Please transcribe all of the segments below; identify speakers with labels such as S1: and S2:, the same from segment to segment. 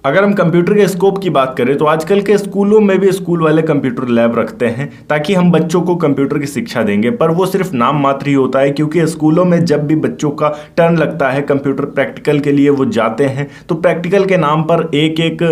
S1: अगर हम कंप्यूटर के स्कोप की बात करें तो आजकल के स्कूलों में भी स्कूल वाले कंप्यूटर लैब रखते हैं ताकि हम बच्चों को कंप्यूटर की शिक्षा देंगे, पर वो सिर्फ नाम मात्र ही होता है क्योंकि स्कूलों में जब भी बच्चों का टर्न लगता है कंप्यूटर प्रैक्टिकल के लिए वो जाते हैं तो प्रैक्टिकल के नाम पर एक एक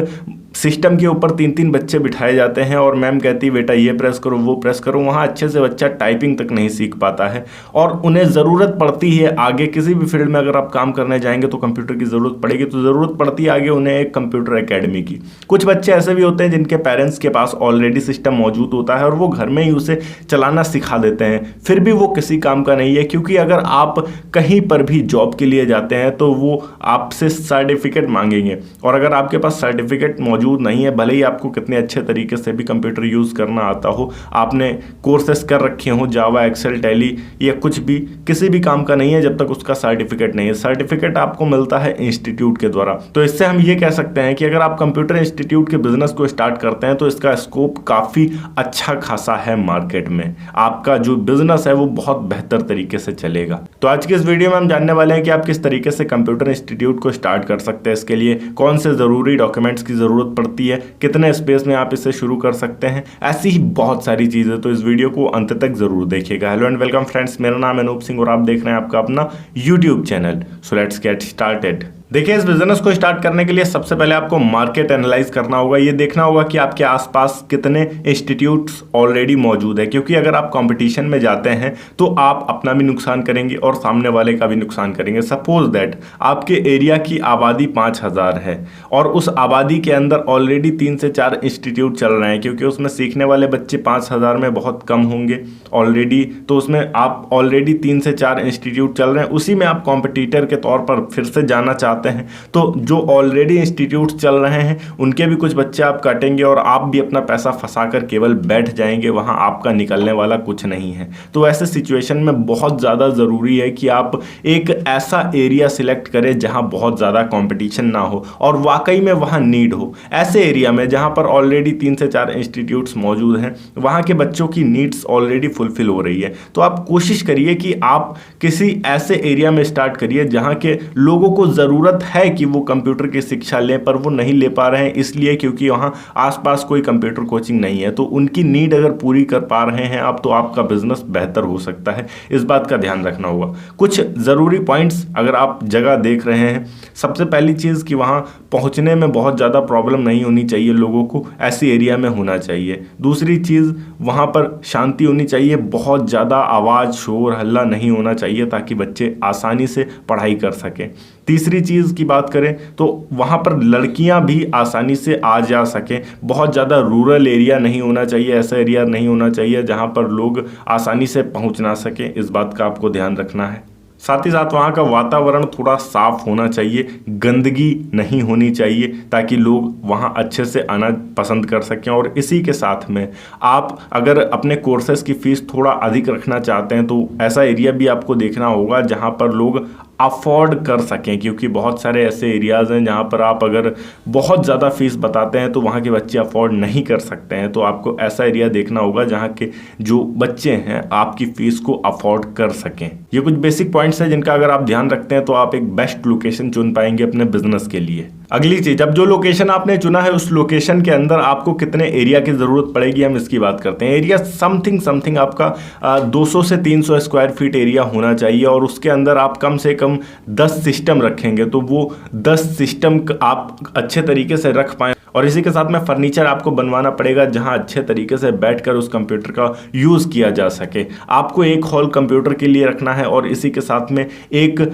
S1: सिस्टम के ऊपर तीन तीन बच्चे बिठाए जाते हैं और मैम कहती बेटा ये प्रेस करो वो प्रेस करो। वहाँ अच्छे से बच्चा टाइपिंग तक नहीं सीख पाता है और उन्हें ज़रूरत पड़ती है आगे किसी भी फील्ड में अगर आप काम करने जाएंगे तो कंप्यूटर की ज़रूरत पड़ेगी, तो ज़रूरत पड़ती है आगे उन्हें एक कंप्यूटर एकेडमी की। कुछ बच्चे ऐसे भी होते हैं जिनके पेरेंट्स के पास ऑलरेडी सिस्टम मौजूद होता है और वो घर में ही उसे चलाना सिखा देते हैं, फिर भी वो किसी काम का नहीं है क्योंकि अगर आप कहीं पर भी जॉब के लिए जाते हैं तो वो आपसे सर्टिफिकेट मांगेंगे और अगर आपके पास सर्टिफिकेट मौजूद नहीं है, भले ही आपको कितने अच्छे तरीके से भी कंप्यूटर यूज करना आता हो, आपने कोर्सेस कर रखे हो जावा एक्सेल टैली या कुछ भी, किसी भी काम का नहीं है जब तक उसका सर्टिफिकेट नहीं है। सर्टिफिकेट आपको मिलता है इंस्टीट्यूट के द्वारा। तो इससे हम ये कह सकते हैं कि अगर आप कंप्यूटर इंस्टीट्यूट के बिजनेस को स्टार्ट करते हैं तो इसका स्कोप काफी अच्छा खासा है मार्केट में, आपका जो बिजनेस है वो बहुत बेहतर तरीके से चलेगा। तो आज के इस वीडियो में हम जानने वाले हैं कि आप किस तरीके से कंप्यूटर इंस्टीट्यूट को स्टार्ट कर सकते हैं, इसके लिए कौन से जरूरी डॉक्यूमेंट्स की जरूरत पड़ती है, कितने स्पेस में आप इसे शुरू कर सकते हैं, ऐसी ही बहुत सारी चीजें। तो इस वीडियो को अंत तक जरूर देखिएगा। हेलो एंड वेलकम फ्रेंड्स, मेरा नाम है अनूप सिंह और आप देख रहे हैं आपका अपना YouTube channel. So let's get started. देखिए, इस बिजनेस को स्टार्ट करने के लिए सबसे पहले आपको मार्केट एनालाइज करना होगा। ये देखना होगा कि आपके आसपास कितने इंस्टीट्यूट्स ऑलरेडी मौजूद है, क्योंकि अगर आप कंपटीशन में जाते हैं तो आप अपना भी नुकसान करेंगे और सामने वाले का भी नुकसान करेंगे। सपोज दैट आपके एरिया की आबादी 5000 है और उस आबादी के अंदर ऑलरेडी 3 से 4 इंस्टीट्यूट चल रहे हैं, क्योंकि उसमें सीखने वाले बच्चे 5000 में बहुत कम होंगे ऑलरेडी, तो उसमें आप ऑलरेडी 3 से 4 इंस्टीट्यूट चल रहे हैं, उसी में आप कॉम्पिटिटर के तौर पर फिर से जाना चाहते हैं। तो जो ऑलरेडी इंस्टीट्यूट चल रहे हैं उनके भी कुछ बच्चे आप काटेंगे और आप भी अपना पैसा फंसाकर केवल बैठ जाएंगे, वहां आपका निकलने वाला कुछ नहीं है। तो ऐसे सिचुएशन में बहुत ज़्यादा ज़रूरी है कि आप एक ऐसा एरिया सिलेक्ट करें जहां बहुत ज़्यादा कंपटीशन ना हो और वाकई में वहां नीड हो। ऐसे एरिया में जहां पर ऑलरेडी 3 से 4 इंस्टीट्यूट्स मौजूद हैं, वहां के बच्चों की नीड्स ऑलरेडी फुलफिल हो रही है, तो आप कोशिश करिए कि आप किसी ऐसे एरिया में स्टार्ट करिए जहां के लोगों को ज़रूरत है कि वो कंप्यूटर की शिक्षा लें, पर वो नहीं ले पा रहे हैं इसलिए क्योंकि वहां आसपास कोई कंप्यूटर कोचिंग नहीं है। तो उनकी नीड अगर पूरी कर पा रहे हैं आप, तो आपका बिजनेस बेहतर हो सकता है। इस बात का ध्यान रखना होगा। कुछ ज़रूरी पॉइंट्स अगर आप जगह देख रहे हैं, सबसे पहली चीज़ कि वहां पहुंचने में बहुत ज़्यादा प्रॉब्लम नहीं होनी चाहिए, लोगों को ऐसी एरिया में होना चाहिए। दूसरी चीज़, वहां पर शांति होनी चाहिए, बहुत ज़्यादा आवाज़ शोर हल्ला नहीं होना चाहिए ताकि बच्चे आसानी से पढ़ाई कर सकें। तीसरी चीज़ की बात करें तो वहाँ पर लड़कियाँ भी आसानी से आ जा सकें। बहुत ज़्यादा रूरल एरिया नहीं होना चाहिए, ऐसा एरिया नहीं होना चाहिए जहाँ पर लोग आसानी से पहुँच ना सकें, इस बात का आपको ध्यान रखना है। साथ ही साथ वहाँ का वातावरण थोड़ा साफ होना चाहिए, गंदगी नहीं होनी चाहिए ताकि लोग वहाँ अच्छे से आना पसंद कर सकें। और इसी के साथ में आप अगर अपने कोर्सेज की फ़ीस थोड़ा अधिक रखना चाहते हैं तो ऐसा एरिया भी आपको देखना होगा जहाँ पर लोग अफोर्ड कर सकें, क्योंकि बहुत सारे ऐसे एरियाज़ हैं जहाँ पर आप अगर बहुत ज़्यादा फीस बताते हैं तो वहाँ के बच्चे अफोर्ड नहीं कर सकते हैं। तो आपको ऐसा एरिया देखना होगा जहाँ के जो बच्चे हैं आपकी फ़ीस को अफोर्ड कर सकें। ये कुछ बेसिक पॉइंट्स हैं जिनका अगर आप ध्यान रखते हैं तो आप एक बेस्ट लोकेशन चुन पाएंगे अपने बिजनेस के लिए। अगली चीज, अब जो लोकेशन आपने चुना है उस लोकेशन के अंदर आपको कितने एरिया की जरूरत पड़ेगी, हम इसकी बात करते हैं। एरिया समथिंग आपका 200 से 300 स्क्वायर फीट एरिया होना चाहिए और उसके अंदर आप कम से कम 10 सिस्टम रखेंगे तो वो 10 सिस्टम आप अच्छे तरीके से रख पाएं। और इसी के साथ में फर्नीचर आपको बनवाना पड़ेगा जहां अच्छे तरीके से बैठकर उस कंप्यूटर का यूज़ किया जा सके। आपको एक हॉल कंप्यूटर के लिए रखना है और इसी के साथ में एक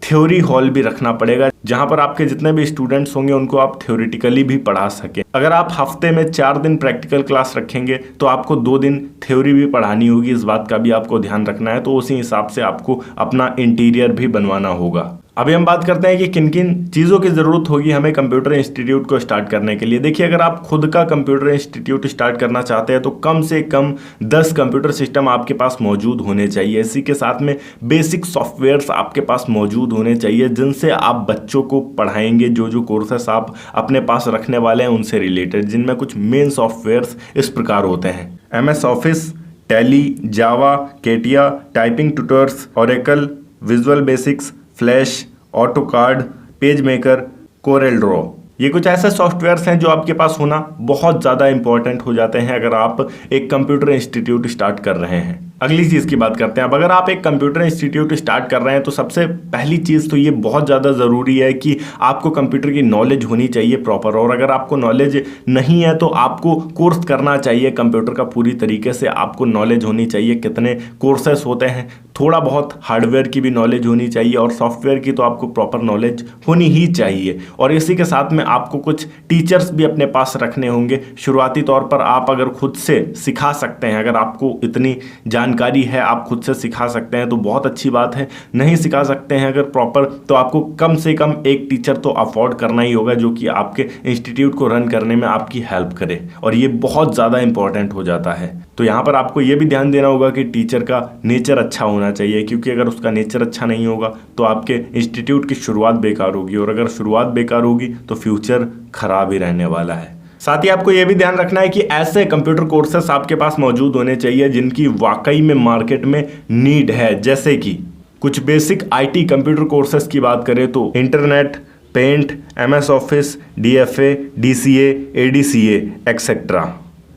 S1: थ्योरी हॉल भी रखना पड़ेगा जहां पर आपके जितने भी स्टूडेंट्स होंगे उनको आप थ्योरेटिकली भी पढ़ा सकें। अगर आप हफ्ते में 4 दिन प्रैक्टिकल क्लास रखेंगे तो आपको 2 दिन थ्योरी भी पढ़ानी होगी, इस बात का भी आपको ध्यान रखना है। तो उसी हिसाब से आपको अपना इंटीरियर भी बनवाना होगा। अभी हम बात करते हैं कि किन किन चीज़ों की ज़रूरत होगी हमें कंप्यूटर इंस्टीट्यूट को स्टार्ट करने के लिए। देखिए, अगर आप खुद का कंप्यूटर इंस्टीट्यूट स्टार्ट करना चाहते हैं तो कम से कम 10 कंप्यूटर सिस्टम आपके पास मौजूद होने चाहिए। इसी के साथ में बेसिक सॉफ्टवेयर्स आपके पास मौजूद होने चाहिए जिनसे आप बच्चों को पढ़ाएंगे। जो कोर्सेस आप अपने पास रखने वाले हैं उनसे रिलेटेड, जिनमें कुछ मेन सॉफ्टवेयर्स इस प्रकार होते हैं: MS office, Tally, Java, CATIA, typing tutors, Oracle, visual basics, flash, AutoCAD, PageMaker, Corel draw. ये कुछ ऐसे सॉफ्टवेयर्स हैं जो आपके पास होना बहुत ज़्यादा इंपॉर्टेंट हो जाते हैं अगर आप एक कंप्यूटर इंस्टीट्यूट स्टार्ट कर रहे हैं। अगली चीज़ की बात करते हैं। अब अगर आप एक कंप्यूटर इंस्टीट्यूट स्टार्ट कर रहे हैं तो सबसे पहली चीज़ तो ये बहुत ज़्यादा ज़रूरी है कि आपको कंप्यूटर की नॉलेज होनी चाहिए प्रॉपर। और अगर आपको नॉलेज नहीं है तो आपको कोर्स करना चाहिए कंप्यूटर का पूरी तरीके से। आपको नॉलेज होनी चाहिए कितने कोर्सेस होते हैं, थोड़ा बहुत हार्डवेयर की भी नॉलेज होनी चाहिए और सॉफ्टवेयर की तो आपको प्रॉपर नॉलेज होनी ही चाहिए। और इसी के साथ में आपको कुछ टीचर्स भी अपने पास रखने होंगे। शुरुआती तौर पर आप अगर खुद से सिखा सकते हैं, अगर आपको इतनी जानकारी है आप खुद से सिखा सकते हैं तो बहुत अच्छी बात है। नहीं सिखा सकते हैं अगर प्रॉपर, तो आपको कम से कम एक टीचर तो अफोर्ड करना ही होगा जो कि आपके इंस्टीट्यूट को रन करने में आपकी हेल्प करे। और ये बहुत ज़्यादा इंपॉर्टेंट हो जाता है। तो यहाँ पर आपको ये भी ध्यान देना होगा कि टीचर का नेचर अच्छा होना चाहिए, क्योंकि अगर उसका नेचर अच्छा नहीं होगा तो आपके इंस्टीट्यूट की शुरुआत बेकार होगी। और अगर शुरुआत बेकार होगी तो फ्यूचर खराब ही रहने वाला है। साथ ही आपको यह भी ध्यान रखना है कि ऐसे कंप्यूटर कोर्सेस आपके पास मौजूद होने चाहिए जिनकी वाकई में मार्केट में नीड है। जैसे कि कुछ बेसिक आईटी कंप्यूटर कोर्सेस की बात करें तो internet, paint, MS office, DFA, DCA, ADCA etcetera.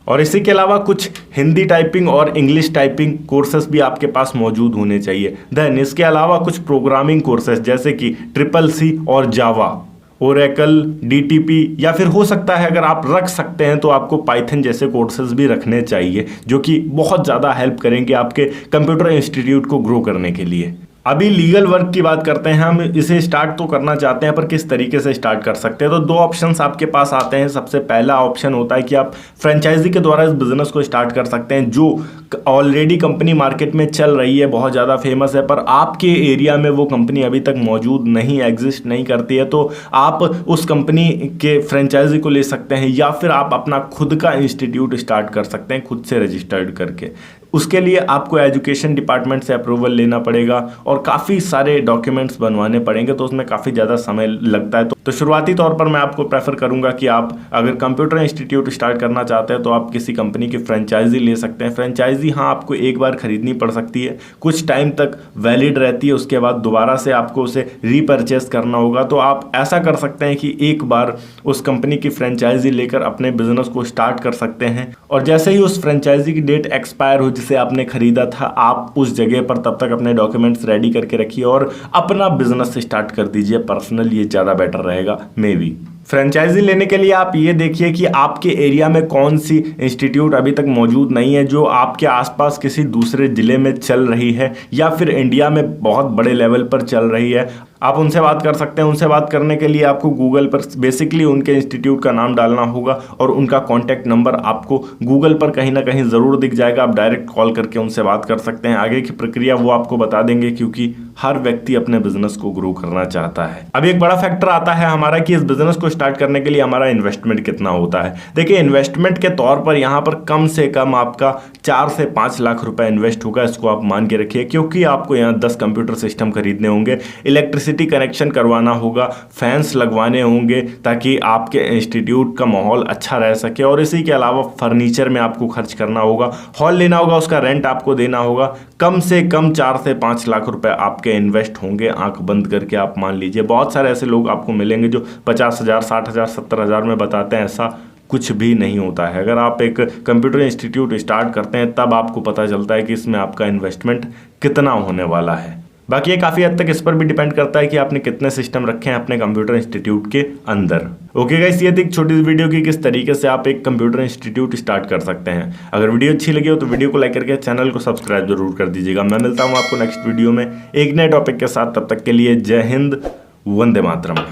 S1: और इसी के अलावा कुछ हिंदी टाइपिंग और इंग्लिश टाइपिंग कोर्सेस भी आपके पास मौजूद होने चाहिए। देन इसके अलावा कुछ प्रोग्रामिंग कोर्सेस जैसे कि CCC और जावा, ओरेकल, DTP, या फिर हो सकता है अगर आप रख सकते हैं तो आपको पाइथन जैसे कोर्सेज भी रखने चाहिए जो कि बहुत ज़्यादा हेल्प करेंगे आपके कंप्यूटर इंस्टीट्यूट को ग्रो करने के लिए। अभी लीगल वर्क की बात करते हैं। हम इसे स्टार्ट तो करना चाहते हैं पर किस तरीके से स्टार्ट कर सकते हैं, तो दो ऑप्शंस आपके पास आते हैं। सबसे पहला ऑप्शन होता है कि आप फ्रेंचाइजी के द्वारा इस बिज़नेस को स्टार्ट कर सकते हैं जो ऑलरेडी कंपनी मार्केट में चल रही है, बहुत ज़्यादा फेमस है, पर आपके एरिया में वो कंपनी अभी तक मौजूद नहीं, एग्जिस्ट नहीं करती है। तो आप उस कंपनी के फ्रेंचाइजी को ले सकते हैं या फिर आप अपना खुद का इंस्टीट्यूट स्टार्ट कर सकते हैं खुद से रजिस्टर्ड करके। उसके लिए आपको एजुकेशन डिपार्टमेंट से अप्रूवल लेना पड़ेगा और काफ़ी सारे डॉक्यूमेंट्स बनवाने पड़ेंगे, तो उसमें काफ़ी ज़्यादा समय लगता है। तो शुरुआती तौर पर मैं आपको प्रेफर करूंगा कि आप अगर कंप्यूटर इंस्टीट्यूट स्टार्ट करना चाहते हैं तो आप किसी कंपनी की फ्रेंचाइजी ले सकते हैं। फ्रेंचाइजी हाँ आपको एक बार खरीदनी पड़ सकती है, कुछ टाइम तक वैलिड रहती है, उसके बाद दोबारा से आपको उसे रीपरचेस करना होगा। तो आप ऐसा कर सकते हैं कि एक बार उस कंपनी की फ्रेंचाइजी लेकर अपने बिजनेस को स्टार्ट कर सकते हैं और जैसे ही उस फ्रेंचाइजी की डेट एक्सपायर हो जिसे आपने खरीदा था, आप उस जगह पर तब तक अपने डॉक्यूमेंट्स रेडी करके रखिए और अपना बिजनेस स्टार्ट कर दीजिए। पर्सनल ये ज़्यादा बेटर रहेगा मे बी। फ्रेंचाइजी लेने के लिए आप ये देखिए कि आपके एरिया में कौन सी इंस्टीट्यूट अभी तक मौजूद नहीं है जो आपके आसपास किसी दूसरे ज़िले में चल रही है या फिर इंडिया में बहुत बड़े लेवल पर चल रही है। आप उनसे बात कर सकते हैं। उनसे बात करने के लिए आपको गूगल पर बेसिकली उनके इंस्टीट्यूट का नाम डालना होगा और उनका कॉन्टैक्ट नंबर आपको गूगल पर कहीं ना कहीं ज़रूर दिख जाएगा। आप डायरेक्ट कॉल करके उनसे बात कर सकते हैं। आगे की प्रक्रिया वो आपको बता देंगे क्योंकि हर व्यक्ति अपने बिजनेस को ग्रो करना चाहता है। अब एक बड़ा फैक्टर आता है हमारा कि इस बिजनेस को स्टार्ट करने के लिए हमारा इन्वेस्टमेंट कितना होता है। देखिए इन्वेस्टमेंट के तौर पर यहाँ पर कम से कम आपका 4 से 5 लाख रुपए इन्वेस्ट होगा, इसको आप मान के रखिए, क्योंकि आपको यहाँ 10 कंप्यूटर सिस्टम खरीदने होंगे, इलेक्ट्रिसिटी कनेक्शन करवाना होगा, फैंस लगवाने होंगे ताकि आपके इंस्टीट्यूट का माहौल अच्छा रह सके, और इसी के अलावा फर्नीचर में आपको खर्च करना होगा, हॉल लेना होगा, उसका रेंट आपको देना होगा। कम से कम 4 से 5 लाख रुपए आपके इन्वेस्ट होंगे। आंख बंद करके आप मान लीजिए। बहुत सारे ऐसे लोग आपको मिलेंगे जो 50,000, 60,000, 70,000 में बताते हैं, ऐसा कुछ भी नहीं होता है। अगर आप एक कंप्यूटर इंस्टीट्यूट स्टार्ट करते हैं तब आपको पता चलता है कि इसमें आपका इन्वेस्टमेंट कितना होने वाला है। बाकी ये काफ़ी हद तक इस पर भी डिपेंड करता है कि आपने कितने सिस्टम रखे हैं अपने कंप्यूटर इंस्टीट्यूट के अंदर। ओके गाइस, ये थी एक छोटी सी वीडियो की किस तरीके से आप एक कंप्यूटर इंस्टीट्यूट स्टार्ट कर सकते हैं। अगर वीडियो अच्छी लगी हो तो वीडियो को लाइक करके चैनल को सब्सक्राइब जरूर कर दीजिएगा। मैं मिलता हूँ आपको नेक्स्ट वीडियो में एक नए टॉपिक के साथ। तब तक के लिए जय हिंद, वंदे मातरम।